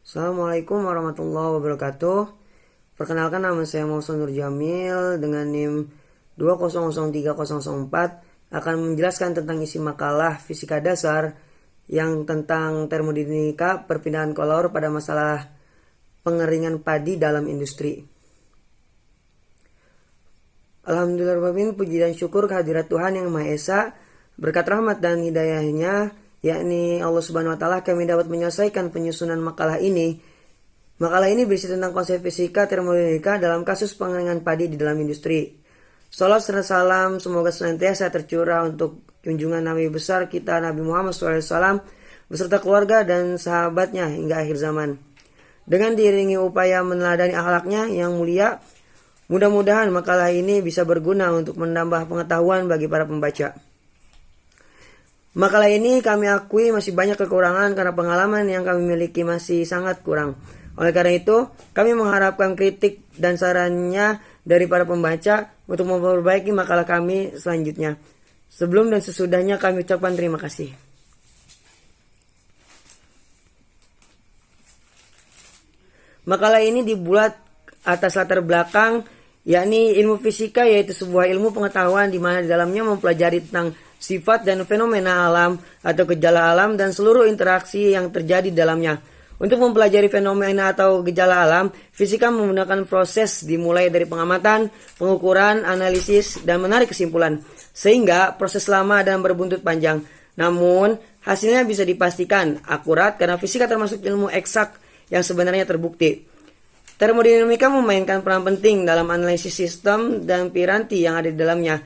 Assalamualaikum warahmatullahi wabarakatuh. Perkenalkan, nama saya Muhammad Nur Jamil dengan NIM 2003004 akan menjelaskan tentang isi makalah fisika dasar yang tentang termodinamika perpindahan kolor pada masalah pengeringan padi dalam industri. Alhamdulillahirrahmanirrahim, puji dan syukur kehadirat Tuhan Yang Maha Esa. Berkat rahmat dan hidayahnya, yakni Allah Subhanahu wa Ta'ala, kami dapat menyelesaikan penyusunan makalah ini. Makalah ini berisi tentang konsep fisika termodinamika dalam kasus pengeringan padi di dalam industri. Salam serta salam semoga senantiasa tercurah untuk junjungan Nabi besar kita Nabi Muhammad SAW beserta keluarga dan sahabatnya hingga akhir zaman. Dengan diiringi upaya meneladani akhlaknya yang mulia, mudah-mudahan makalah ini bisa berguna untuk menambah pengetahuan bagi para pembaca. Makalah ini kami akui masih banyak kekurangan karena pengalaman yang kami miliki masih sangat kurang. Oleh karena itu, kami mengharapkan kritik dan sarannya dari para pembaca untuk memperbaiki makalah kami selanjutnya. Sebelum dan sesudahnya kami ucapkan terima kasih. Makalah ini dibuat atas latar belakang yakni ilmu fisika, yaitu sebuah ilmu pengetahuan di mana di dalamnya mempelajari tentang sifat dan fenomena alam atau gejala alam dan seluruh interaksi yang terjadi di dalamnya. Untuk mempelajari fenomena atau gejala alam, fisika menggunakan proses dimulai dari pengamatan, pengukuran, analisis, dan menarik kesimpulan. Sehingga proses lama dan berbuntut panjang. Namun, hasilnya bisa dipastikan akurat karena fisika termasuk ilmu eksak yang sebenarnya terbukti. Termodinamika memainkan peran penting dalam analisis sistem dan piranti yang ada di dalamnya.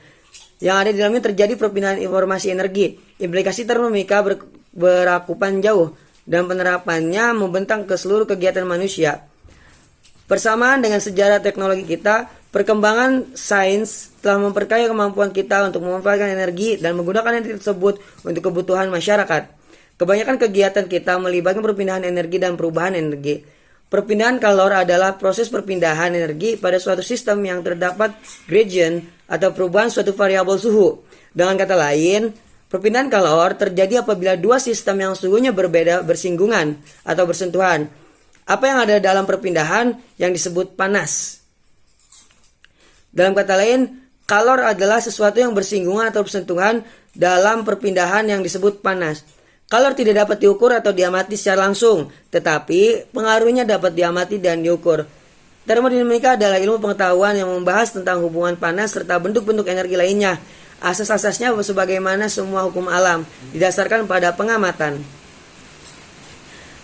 Yang ada di dalamnya terjadi perpindahan informasi energi. Implikasi termodinamika berakupan jauh dan penerapannya membentang ke seluruh kegiatan manusia. Bersamaan dengan sejarah teknologi kita, perkembangan sains telah memperkaya kemampuan kita untuk memanfaatkan energi dan menggunakan energi tersebut untuk kebutuhan masyarakat. Kebanyakan kegiatan kita melibatkan perpindahan energi dan perubahan energi. Perpindahan kalor adalah proses perpindahan energi pada suatu sistem yang terdapat gradient atau perubahan suatu variabel suhu. Dengan kata lain, perpindahan kalor terjadi apabila dua sistem yang suhunya berbeda bersinggungan atau bersentuhan. Apa yang ada dalam perpindahan yang disebut panas. Dalam kata lain, kalor adalah sesuatu yang bersinggungan atau bersentuhan dalam perpindahan yang disebut panas. Kalor tidak dapat diukur atau diamati secara langsung, tetapi pengaruhnya dapat diamati dan diukur. Termodinamika adalah ilmu pengetahuan yang membahas tentang hubungan panas serta bentuk-bentuk energi lainnya. Asas-asasnya sebagaimana semua hukum alam, didasarkan pada pengamatan.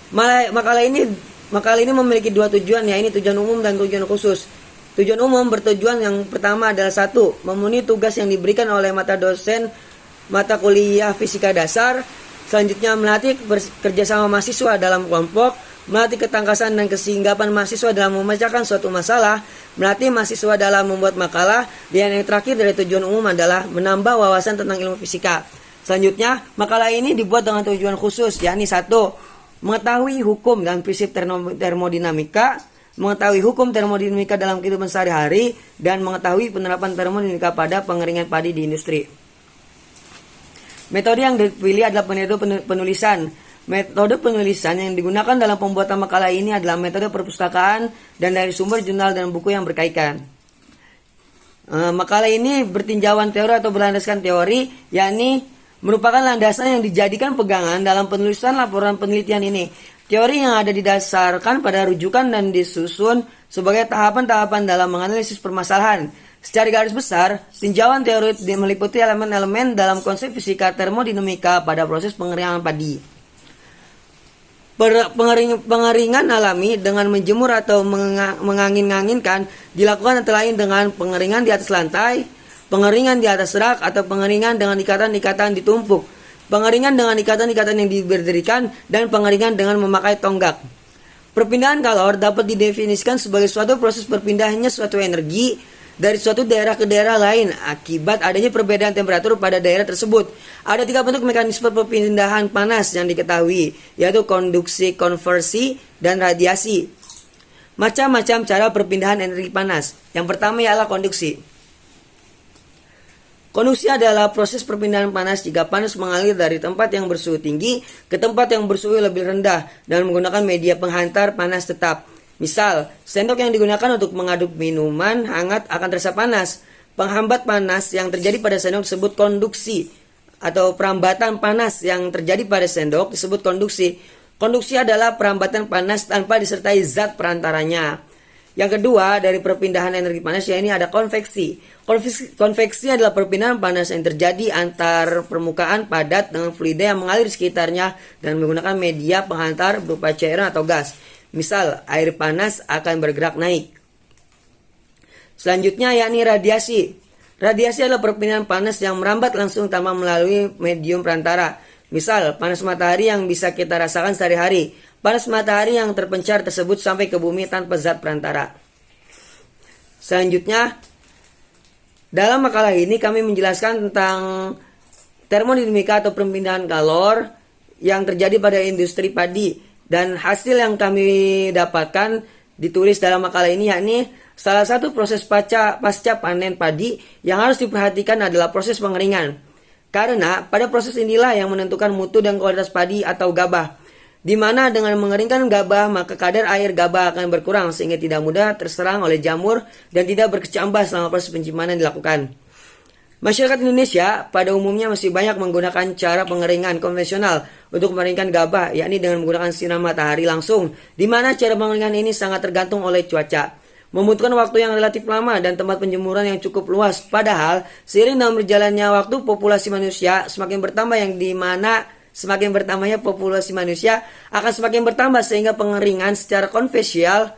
Makalah ini memiliki dua tujuan, yaitu tujuan umum dan tujuan khusus. Tujuan umum bertujuan yang pertama adalah 1. Memenuhi tugas yang diberikan oleh mata dosen mata kuliah fisika dasar. Selanjutnya, melatih kerjasama mahasiswa dalam kelompok, melatih ketangkasan dan kesinggapan mahasiswa dalam memecahkan suatu masalah, melatih mahasiswa dalam membuat makalah, dan yang terakhir dari tujuan umum adalah menambah wawasan tentang ilmu fisika. Selanjutnya, makalah ini dibuat dengan tujuan khusus, yakni 1. Mengetahui hukum dan prinsip termodinamika, mengetahui hukum termodinamika dalam kehidupan sehari-hari, dan mengetahui penerapan termodinamika pada pengeringan padi di industri. Metode yang dipilih adalah metode penulisan. Metode penulisan yang digunakan dalam pembuatan makalah ini adalah metode perpustakaan dan dari sumber jurnal dan buku yang berkaitan. Makalah ini bertinjauan teori atau berlandaskan teori, yakni merupakan landasan yang dijadikan pegangan dalam penulisan laporan penelitian ini. Teori yang ada didasarkan pada rujukan dan disusun sebagai tahapan-tahapan dalam menganalisis permasalahan. Secara garis besar, tinjauan teori meliputi elemen-elemen dalam konsep fisika termodinamika pada proses pengeringan padi. Pengeringan alami dengan menjemur atau mengangin-anginkan dilakukan antara lain dengan pengeringan di atas lantai, pengeringan di atas rak, atau pengeringan dengan ikatan-ikatan ditumpuk, pengeringan dengan ikatan-ikatan yang diberdirikan, dan pengeringan dengan memakai tonggak. Perpindahan kalor dapat didefinisikan sebagai suatu proses perpindahannya suatu energi dari suatu daerah ke daerah lain akibat adanya perbedaan temperatur pada daerah tersebut. Ada 3 bentuk mekanisme perpindahan panas yang diketahui, yaitu konduksi, konversi, dan radiasi. Macam-macam cara perpindahan energi panas. Yang pertama ialah konduksi. Konduksi adalah proses perpindahan panas jika panas mengalir dari tempat yang bersuhu tinggi ke tempat yang bersuhu lebih rendah dan menggunakan media penghantar panas tetap. Misal, sendok yang digunakan untuk mengaduk minuman hangat akan terasa panas. Penghambat panas yang terjadi pada sendok disebut konduksi, atau perambatan panas yang terjadi pada sendok disebut konduksi. Konduksi adalah perambatan panas tanpa disertai zat perantaranya. Yang kedua dari perpindahan energi panas ini ada konveksi. Konveksi adalah perpindahan panas yang terjadi antar permukaan padat dengan fluida yang mengalir di sekitarnya dan menggunakan media penghantar berupa cairan atau gas. Misal, air panas akan bergerak naik. Selanjutnya yakni radiasi. Radiasi adalah perpindahan panas yang merambat langsung tanpa melalui medium perantara. Misal, panas matahari yang bisa kita rasakan sehari-hari. Panas matahari yang terpencar tersebut sampai ke bumi tanpa zat perantara. Selanjutnya, dalam makalah ini kami menjelaskan tentang termodinamika atau perpindahan kalor yang terjadi pada industri padi. Dan hasil yang kami dapatkan ditulis dalam makalah ini yakni salah satu proses pasca panen padi yang harus diperhatikan adalah proses pengeringan. Karena pada proses inilah yang menentukan mutu dan kualitas padi atau gabah. Di mana dengan mengeringkan gabah maka kadar air gabah akan berkurang sehingga tidak mudah terserang oleh jamur dan tidak berkecambah selama proses penyimpanan dilakukan. Masyarakat Indonesia pada umumnya masih banyak menggunakan cara pengeringan konvensional untuk mengeringkan gabah, yakni dengan menggunakan sinar matahari langsung, di mana cara pengeringan ini sangat tergantung oleh cuaca. Membutuhkan waktu yang relatif lama dan tempat penjemuran yang cukup luas. Padahal, seiring dengan berjalannya waktu populasi manusia semakin bertambah yang dimana semakin bertambahnya populasi manusia akan semakin bertambah sehingga pengeringan secara konvensional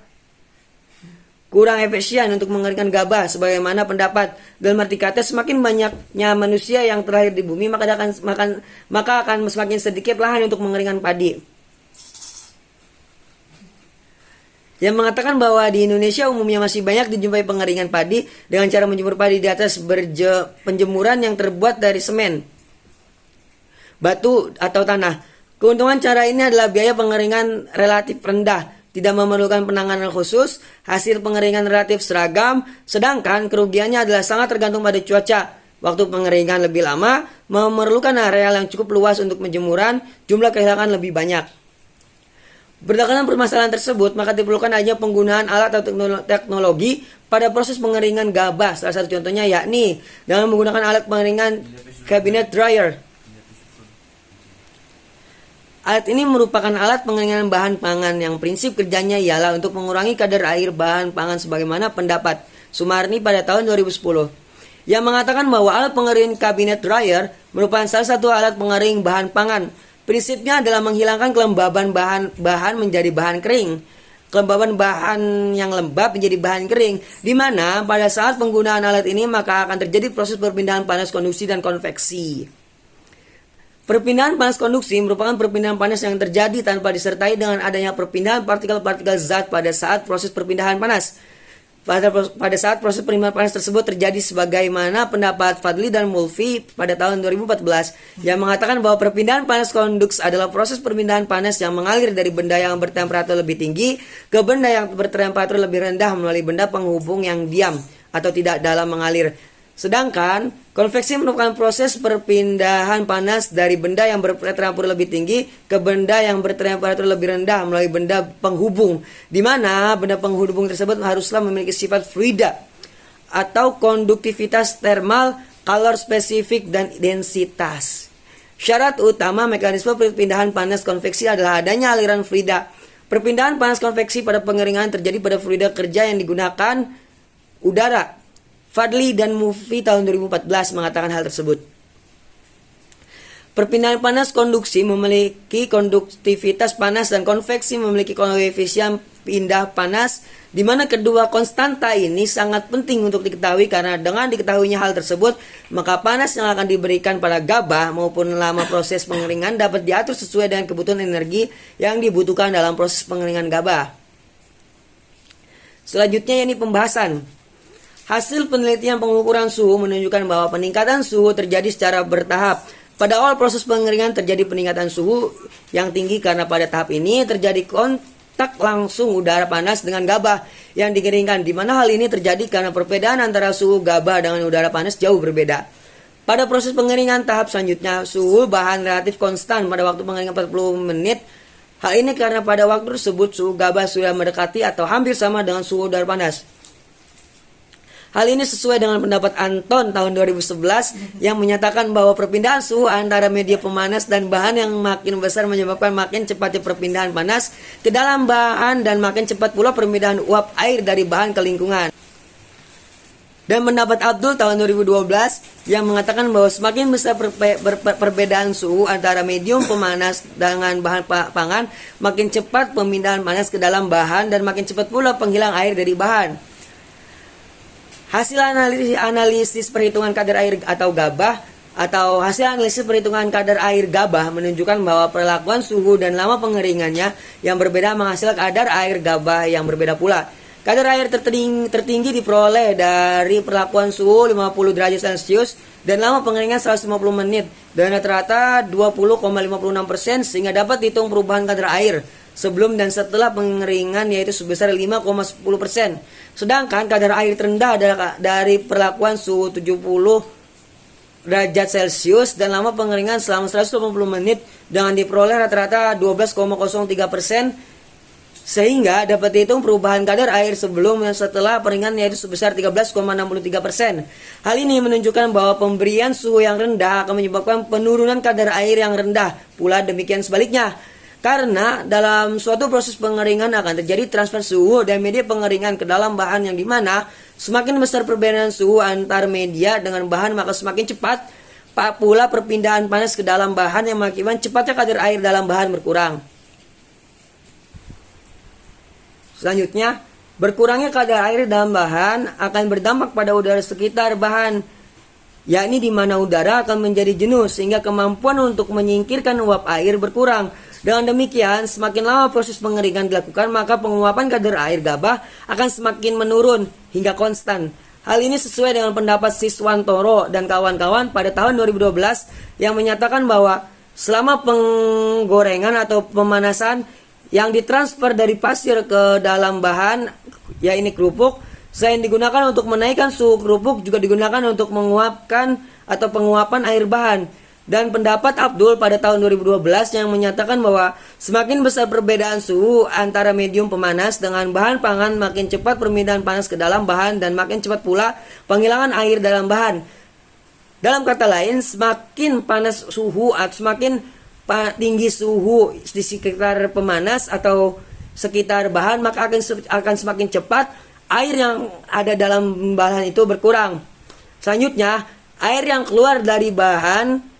kurang efisien untuk mengeringkan gabah. Sebagaimana pendapat dalam arti kata semakin banyaknya manusia yang terlahir di bumi maka akan semakin sedikit lahan untuk mengeringkan padi. Yang mengatakan bahwa di Indonesia umumnya masih banyak dijumpai pengeringan padi dengan cara menjemur padi di atas penjemuran yang terbuat dari semen, batu atau tanah. Keuntungan cara ini adalah biaya pengeringan relatif rendah, tidak memerlukan penanganan khusus, hasil pengeringan relatif seragam, sedangkan kerugiannya adalah sangat tergantung pada cuaca. Waktu pengeringan lebih lama, memerlukan areal yang cukup luas untuk penjemuran, jumlah kehilangan lebih banyak. Berdasarkan permasalahan tersebut, maka diperlukan adanya penggunaan alat atau teknologi pada proses pengeringan gabah. Salah satu contohnya yakni dengan menggunakan alat pengeringan cabinet dryer. Alat ini merupakan alat pengeringan bahan pangan yang prinsip kerjanya ialah untuk mengurangi kadar air bahan pangan sebagaimana pendapat Sumarni pada tahun 2010 yang mengatakan bahwa alat pengering cabinet dryer merupakan salah satu alat pengering bahan pangan. Prinsipnya adalah menghilangkan kelembaban bahan menjadi bahan kering. Kelembaban bahan yang lembab menjadi bahan kering, di mana pada saat penggunaan alat ini maka akan terjadi proses perpindahan panas konduksi dan konveksi. Perpindahan panas konduksi merupakan perpindahan panas yang terjadi tanpa disertai dengan adanya perpindahan partikel-partikel zat pada saat proses perpindahan panas. Pada saat proses perpindahan panas tersebut terjadi sebagaimana pendapat Fadli dan Mulfi pada tahun 2014 yang mengatakan bahwa perpindahan panas konduks adalah proses perpindahan panas yang mengalir dari benda yang bertemperatur lebih tinggi ke benda yang bertemperatur lebih rendah melalui benda penghubung yang diam atau tidak dalam mengalir. Sedangkan konveksi merupakan proses perpindahan panas dari benda yang bertemperatur lebih tinggi ke benda yang bertemperatur lebih rendah melalui benda penghubung, di mana benda penghubung tersebut haruslah memiliki sifat fluida atau konduktivitas termal, kalor spesifik, dan densitas. Syarat utama mekanisme perpindahan panas konveksi adalah adanya aliran fluida. Perpindahan panas konveksi pada pengeringan terjadi pada fluida kerja yang digunakan udara. Fadli dan Mulfi tahun 2014 mengatakan hal tersebut. Perpindahan panas konduksi memiliki konduktivitas panas dan konveksi memiliki koefisien pindah panas, di mana kedua konstanta ini sangat penting untuk diketahui karena dengan diketahuinya hal tersebut, maka panas yang akan diberikan pada gabah maupun lama proses pengeringan dapat diatur sesuai dengan kebutuhan energi yang dibutuhkan dalam proses pengeringan gabah. Selanjutnya ini pembahasan. Hasil penelitian pengukuran suhu menunjukkan bahwa peningkatan suhu terjadi secara bertahap. Pada awal proses pengeringan terjadi peningkatan suhu yang tinggi karena pada tahap ini terjadi kontak langsung udara panas dengan gabah yang dikeringkan, di mana hal ini terjadi karena perbedaan antara suhu gabah dengan udara panas jauh berbeda. Pada proses pengeringan tahap selanjutnya, suhu bahan relatif konstan pada waktu pengeringan 40 menit. Hal ini karena pada waktu tersebut suhu gabah sudah mendekati atau hampir sama dengan suhu udara panas. Hal ini sesuai dengan pendapat Anton tahun 2011 yang menyatakan bahwa perpindahan suhu antara media pemanas dan bahan yang makin besar menyebabkan makin cepatnya perpindahan panas ke dalam bahan dan makin cepat pula perpindahan uap air dari bahan ke lingkungan. Dan pendapat Abdul tahun 2012 yang mengatakan bahwa semakin besar perbedaan suhu antara medium pemanas dengan bahan pangan, makin cepat pemindahan panas ke dalam bahan dan makin cepat pula penghilang air dari bahan. Hasil analisis perhitungan kadar air atau gabah atau hasil analisis perhitungan kadar air gabah menunjukkan bahwa perlakuan suhu dan lama pengeringannya yang berbeda menghasilkan kadar air gabah yang berbeda pula. Kadar air tertinggi diperoleh dari perlakuan suhu 50 derajat Celcius dan lama pengeringan 150 menit dan rata-rata 20,56% sehingga dapat dihitung perubahan kadar air sebelum dan setelah pengeringan yaitu sebesar 5,10%. Sedangkan kadar air terendah dari perlakuan suhu 70 derajat Celcius dan lama pengeringan selama 180 menit dengan diperoleh rata-rata 12,03% sehingga dapat dihitung perubahan kadar air sebelum dan setelah pengeringan yaitu sebesar 13,63%. Hal ini menunjukkan bahwa pemberian suhu yang rendah akan menyebabkan penurunan kadar air yang rendah, pula demikian sebaliknya. Karena dalam suatu proses pengeringan akan terjadi transfer suhu dan media pengeringan ke dalam bahan yang dimana semakin besar perbedaan suhu antar media dengan bahan maka semakin cepat pula perpindahan panas ke dalam bahan yang mengakibatkan cepatnya kadar air dalam bahan berkurang. Selanjutnya, berkurangnya kadar air dalam bahan akan berdampak pada udara sekitar bahan, yakni di mana udara akan menjadi jenuh sehingga kemampuan untuk menyingkirkan uap air berkurang. Dengan demikian, semakin lama proses pengeringan dilakukan, maka penguapan kadar air gabah akan semakin menurun hingga konstan. Hal ini sesuai dengan pendapat Siswantoro dan kawan-kawan pada tahun 2012 yang menyatakan bahwa selama penggorengan atau pemanasan yang ditransfer dari pasir ke dalam bahan, yaitu kerupuk, selain digunakan untuk menaikkan suhu kerupuk, juga digunakan untuk menguapkan atau penguapan air bahan. Dan pendapat Abdul pada tahun 2012 yang menyatakan bahwa semakin besar perbedaan suhu antara medium pemanas dengan bahan pangan, makin cepat perpindahan panas ke dalam bahan dan makin cepat pula penghilangan air dalam bahan. Dalam kata lain, semakin panas suhu atau semakin tinggi suhu di sekitar pemanas atau sekitar bahan, maka akan semakin cepat air yang ada dalam bahan itu berkurang. Selanjutnya, air yang keluar dari bahan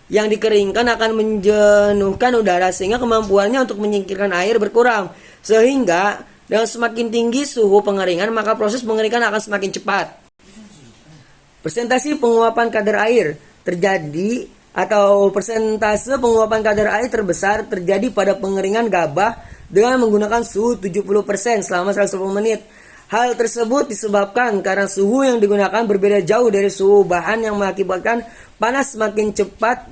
yang dikeringkan akan menjenuhkan udara sehingga kemampuannya untuk menyingkirkan air berkurang. Sehingga dengan semakin tinggi suhu pengeringan maka proses pengeringan akan semakin cepat. Persentase penguapan kadar air terjadi atau persentase penguapan kadar air terbesar terjadi pada pengeringan gabah dengan menggunakan suhu 70% selama 110 menit. Hal tersebut disebabkan karena suhu yang digunakan berbeda jauh dari suhu bahan yang mengakibatkan panas semakin cepat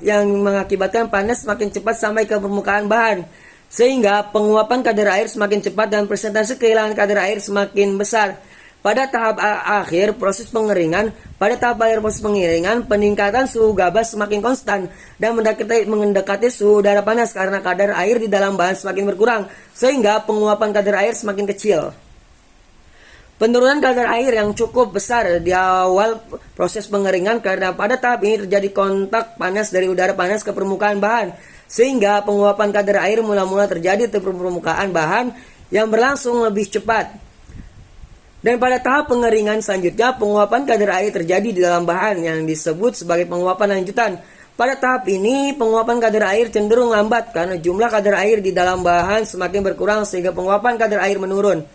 sampai ke permukaan bahan. Sehingga penguapan kadar air semakin cepat dan persentase kehilangan kadar air semakin besar. Pada tahap akhir proses pengeringan, peningkatan suhu gabah semakin konstan dan mendekati suhu udara panas karena kadar air di dalam bahan semakin berkurang, sehingga penguapan kadar air semakin kecil. Penurunan kadar air yang cukup besar di awal proses pengeringan karena pada tahap ini terjadi kontak panas dari udara panas ke permukaan bahan, sehingga penguapan kadar air mula-mula terjadi di permukaan bahan yang berlangsung lebih cepat. Dan pada tahap pengeringan selanjutnya, penguapan kadar air terjadi di dalam bahan yang disebut sebagai penguapan lanjutan. Pada tahap ini, penguapan kadar air cenderung lambat karena jumlah kadar air di dalam bahan semakin berkurang sehingga penguapan kadar air menurun.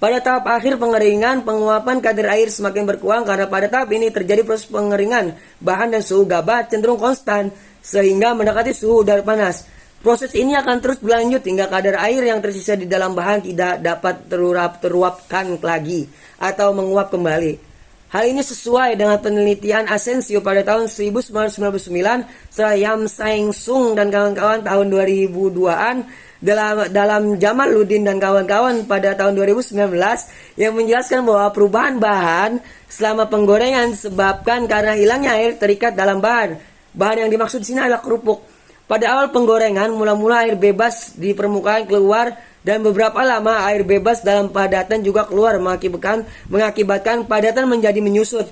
Pada tahap akhir pengeringan, penguapan kadar air semakin berkurang karena pada tahap ini terjadi proses pengeringan bahan dan suhu gabah cenderung konstan sehingga mendekati suhu udara panas. Proses ini akan terus berlanjut hingga kadar air yang tersisa di dalam bahan tidak dapat teruapkan lagi atau menguap kembali. Hal ini sesuai dengan penelitian Asensio pada tahun 1999 serta Yam Saeng Sung dan kawan-kawan tahun 2002-an dalam Jamaluddin dan kawan-kawan pada tahun 2019 yang menjelaskan bahwa perubahan bahan selama penggorengan disebabkan karena hilangnya air terikat dalam bahan. Bahan yang dimaksud di sini adalah kerupuk. Pada awal penggorengan, mula-mula air bebas di permukaan keluar dan beberapa lama air bebas dalam padatan juga keluar mengakibatkan padatan menjadi menyusut.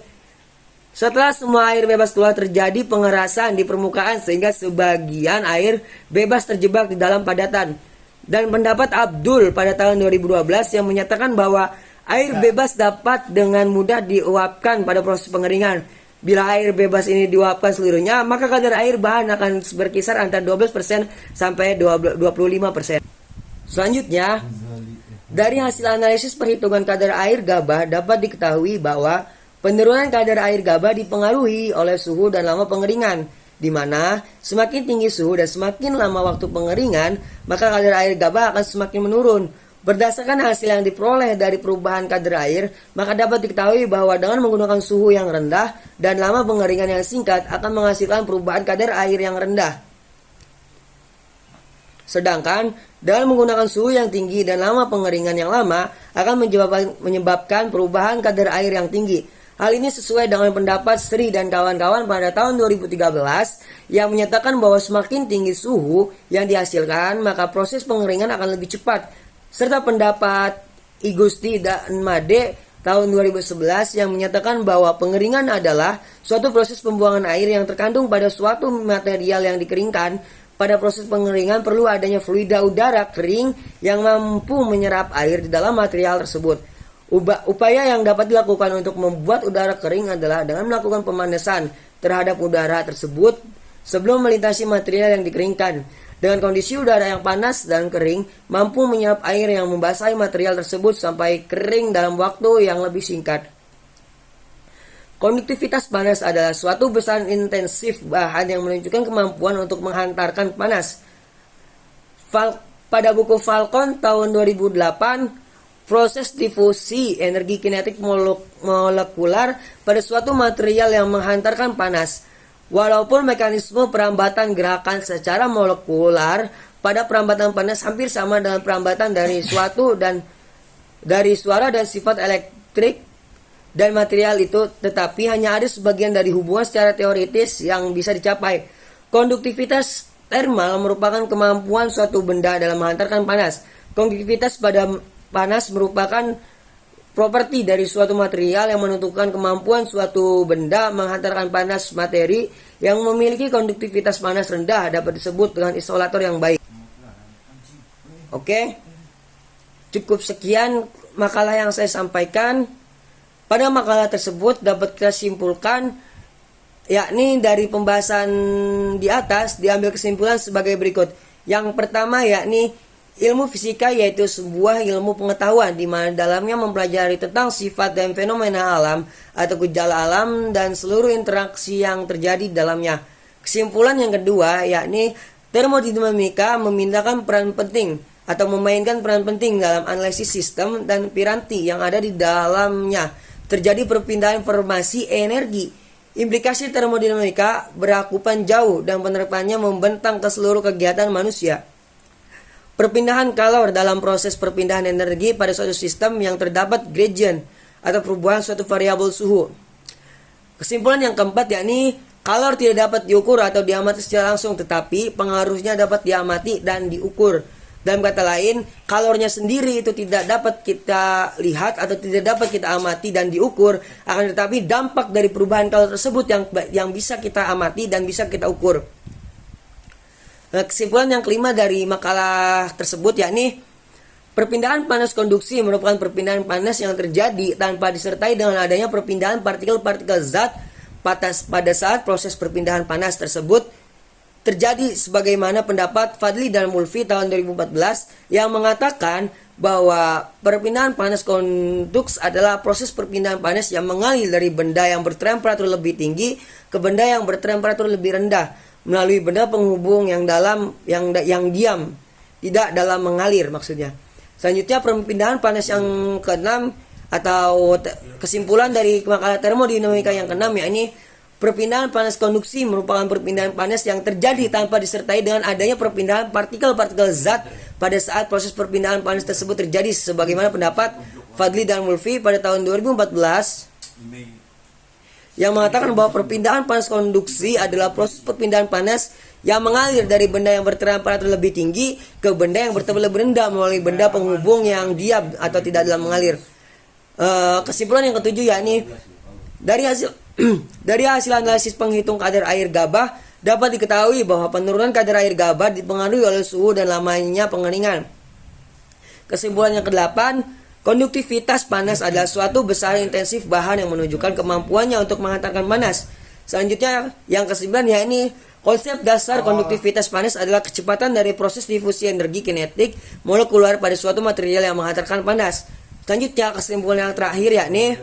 Setelah semua air bebas keluar terjadi pengerasan di permukaan sehingga sebagian air bebas terjebak di dalam padatan. Dan pendapat Abdul pada tahun 2012 yang menyatakan bahwa air bebas dapat dengan mudah diuapkan pada proses pengeringan. Bila air bebas ini diuapkan seluruhnya, maka kadar air bahan akan berkisar antara 12% sampai 25%. Selanjutnya, dari hasil analisis perhitungan kadar air gabah dapat diketahui bahwa penurunan kadar air gabah dipengaruhi oleh suhu dan lama pengeringan, di mana semakin tinggi suhu dan semakin lama waktu pengeringan, maka kadar air gabah akan semakin menurun. Berdasarkan hasil yang diperoleh dari perubahan kadar air, maka dapat diketahui bahwa dengan menggunakan suhu yang rendah dan lama pengeringan yang singkat akan menghasilkan perubahan kadar air yang rendah. Sedangkan dengan menggunakan suhu yang tinggi dan lama pengeringan yang lama akan menyebabkan perubahan kadar air yang tinggi. Hal ini sesuai dengan pendapat Sri dan kawan-kawan pada tahun 2013 yang menyatakan bahwa semakin tinggi suhu yang dihasilkan maka proses pengeringan akan lebih cepat. Serta pendapat I Gusti dan Made tahun 2011 yang menyatakan bahwa pengeringan adalah suatu proses pembuangan air yang terkandung pada suatu material yang dikeringkan. Pada proses pengeringan perlu adanya fluida udara kering yang mampu menyerap air di dalam material tersebut. Upaya yang dapat dilakukan untuk membuat udara kering adalah dengan melakukan pemanasan terhadap udara tersebut sebelum melintasi material yang dikeringkan. Dengan kondisi udara yang panas dan kering, mampu menyerap air yang membasahi material tersebut sampai kering dalam waktu yang lebih singkat. Konduktivitas panas adalah suatu besaran intensif bahan yang menunjukkan kemampuan untuk menghantarkan panas. Pada buku Falcon tahun 2008, proses difusi energi kinetik molekular pada suatu material yang menghantarkan panas. Walaupun mekanisme perambatan gerakan secara molekular pada perambatan panas hampir sama dengan perambatan dari suara dan sifat elektrik dan material itu, tetapi hanya ada sebagian dari hubungan secara teoritis yang bisa dicapai. Konduktivitas termal merupakan kemampuan suatu benda dalam menghantarkan panas. Konduktivitas pada panas merupakan properti dari suatu material yang menentukan kemampuan suatu benda menghantarkan panas. Materi yang memiliki konduktivitas panas rendah dapat disebut dengan isolator yang baik. Oke, cukup sekian makalah yang saya sampaikan. Pada makalah tersebut dapat kita simpulkan, yakni dari pembahasan di atas diambil kesimpulan sebagai berikut. Yang pertama yakni ilmu fisika yaitu sebuah ilmu pengetahuan di mana dalamnya mempelajari tentang sifat dan fenomena alam atau gejala alam dan seluruh interaksi yang terjadi di dalamnya. Kesimpulan yang kedua yakni termodinamika memindahkan peran penting atau memainkan peran penting dalam analisis sistem dan piranti yang ada di dalamnya. Terjadi perpindahan informasi energi. Implikasi termodinamika berakupan jauh dan penerapannya membentang ke seluruh kegiatan manusia. Perpindahan kalor dalam proses perpindahan energi pada suatu sistem yang terdapat gradient atau perubahan suatu variabel suhu. Kesimpulan yang keempat yakni kalor tidak dapat diukur atau diamati secara langsung, tetapi pengaruhnya dapat diamati dan diukur. Dalam kata lain, kalornya sendiri itu tidak dapat kita lihat atau tidak dapat kita amati dan diukur, akan tetapi dampak dari perubahan kalor tersebut yang bisa kita amati dan bisa kita ukur. Nah, kesimpulan yang kelima dari makalah tersebut yakni perpindahan panas konduksi merupakan perpindahan panas yang terjadi tanpa disertai dengan adanya perpindahan partikel-partikel zat pada saat proses perpindahan panas tersebut terjadi, sebagaimana pendapat Fadli dan Mulfi tahun 2014 yang mengatakan bahwa perpindahan panas konduks adalah proses perpindahan panas yang mengalir dari benda yang bertemperatur lebih tinggi ke benda yang bertemperatur lebih rendah melalui benda penghubung yang diam, tidak dalam mengalir maksudnya. Selanjutnya perpindahan panas yang keenam atau kesimpulan dari makalah termodinamika yang keenam yakni Perpindahan panas konduksi merupakan perpindahan panas yang terjadi tanpa disertai dengan adanya perpindahan partikel-partikel zat pada saat proses perpindahan panas tersebut terjadi, sebagaimana pendapat Fadli dan Mulfi pada tahun 2014 yang mengatakan bahwa perpindahan panas konduksi adalah proses perpindahan panas yang mengalir dari benda yang bertemperatur lebih tinggi ke benda yang bertemperatur lebih rendah melalui benda penghubung yang diam atau tidak dalam mengalir. Kesimpulan yang ketujuh yakni dari hasil analisis penghitung kadar air gabah dapat diketahui bahwa penurunan kadar air gabah dipengaruhi oleh suhu dan lamanya pengeringan. Kesimpulan yang kedelapan, konduktivitas panas adalah suatu besaran intensif bahan yang menunjukkan kemampuannya untuk menghantarkan panas. Selanjutnya yang kesembilan yakni konsep dasar konduktivitas panas adalah kecepatan dari proses difusi energi kinetik molekular pada suatu material yang menghantarkan panas. Selanjutnya kesimpulan yang terakhir yakni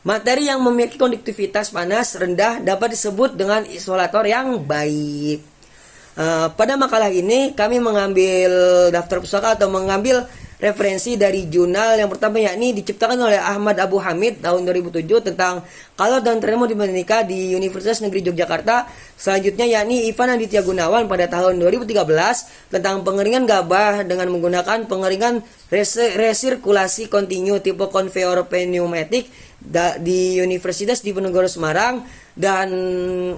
materi yang memiliki konduktivitas panas rendah dapat disebut dengan isolator yang baik. Pada makalah ini kami mengambil daftar pustaka atau mengambil referensi dari jurnal yang pertama yakni diciptakan oleh Ahmad Abu Hamid tahun 2007 tentang kalut dan termodinamika di Universitas Negeri Yogyakarta. Selanjutnya yakni Ivan Aditya Gunawan pada tahun 2013 tentang pengeringan gabah dengan menggunakan pengeringan resirkulasi kontinu tipe konveyor pneumatik di Universitas Diponegoro Semarang. Dan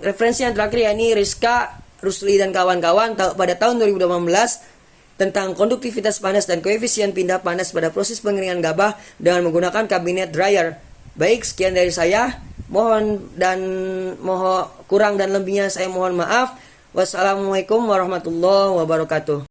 referensi yang terakhir yakni Rizka Rusli dan kawan-kawan pada tahun 2018 tentang konduktivitas panas dan koefisien pindah panas pada proses pengeringan gabah dengan menggunakan kabinet dryer. Baik, sekian dari saya. Mohon kurang dan lebihnya saya mohon maaf. Wassalamualaikum warahmatullahi wabarakatuh.